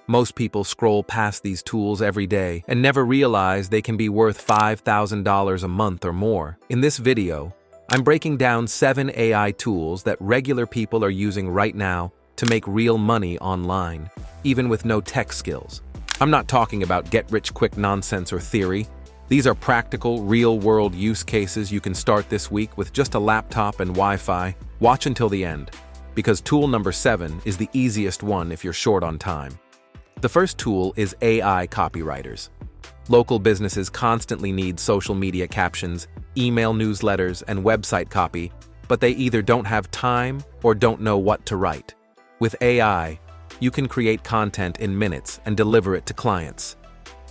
Most people scroll past these tools every day and never realize they can be worth $5,000 a month or more. In this video, I'm breaking down 7 AI tools that regular people are using right now to make real money online, even with no tech skills. I'm not talking about get-rich-quick nonsense or theory. These are practical, real-world use cases you can start this week with just a laptop and Wi-Fi. Watch until the end, because tool number 7 is the easiest one if you're short on time. The first tool is AI copywriters. Local businesses constantly need social media captions, email newsletters, and website copy, but they either don't have time or don't know what to write. With AI, you can create content in minutes and deliver it to clients.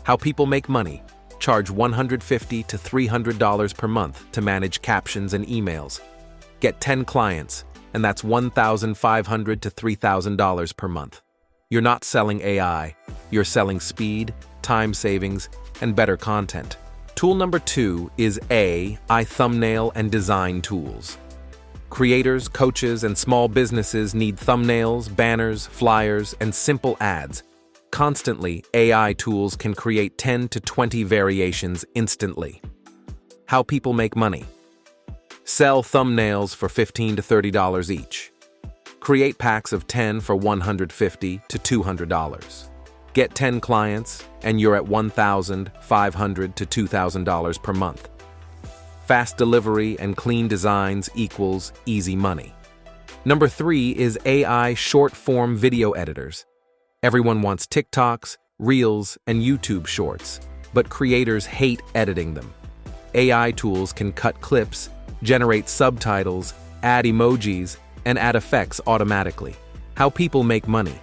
How people make money: charge $150 to $300 per month to manage captions and emails. Get 10 clients, and that's $1,500 to $3,000 per month. You're not selling AI, you're selling speed, time savings, and better content. Tool number 2 is AI thumbnail and design tools. Creators, coaches, and small businesses need thumbnails, banners, flyers, and simple ads. Constantly, AI tools can create 10 to 20 variations instantly. How people make money: sell thumbnails for $15 to $30 each. Create packs of 10 for $150 to $200. Get 10 clients, and you're at $1,500 to $2,000 per month. Fast delivery and clean designs equals easy money. Number 3 is AI short-form video editors. Everyone wants TikToks, Reels, and YouTube Shorts, but creators hate editing them. AI tools can cut clips, generate subtitles, add emojis, and add effects automatically. How people make money: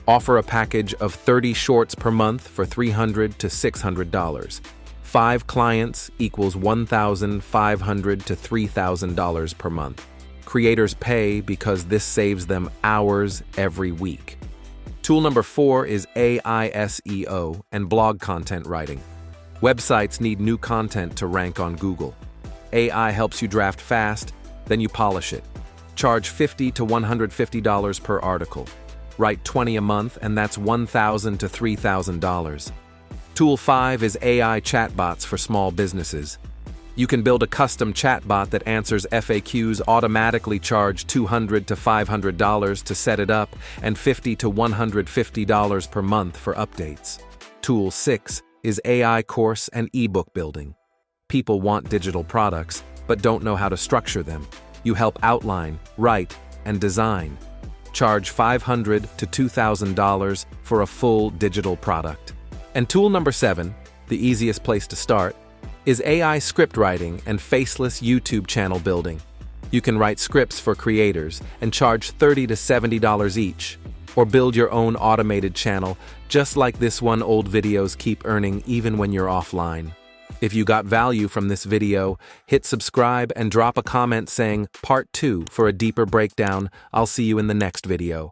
offer a package of 30 shorts per month for $300 to $600. 5 clients equals $1,500 to $3,000 per month. Creators pay because this saves them hours every week. Tool number 4 is AI SEO and blog content writing. Websites need new content to rank on Google. AI helps you draft fast, then you polish it. Charge $50 to $150 per article. Write 20 a month, and that's $1,000 to $3,000. Tool 5 is AI chatbots for small businesses. You can build a custom chatbot that answers FAQs automatically. Charge $200 to $500 to set it up, and $50 to $150 per month for updates. Tool 6 is AI course and ebook building. People want digital products, but don't know how to structure them. You help outline, write, and design. Charge $500 to $2,000 for a full digital product. And tool number 7, the easiest place to start, is AI script writing and faceless YouTube channel building. You can write scripts for creators and charge $30 to $70 each, or build your own automated channel, just like this one. Old videos keep earning even when you're offline. If you got value from this video, hit subscribe and drop a comment saying Part 2 for a deeper breakdown. I'll see you in the next video.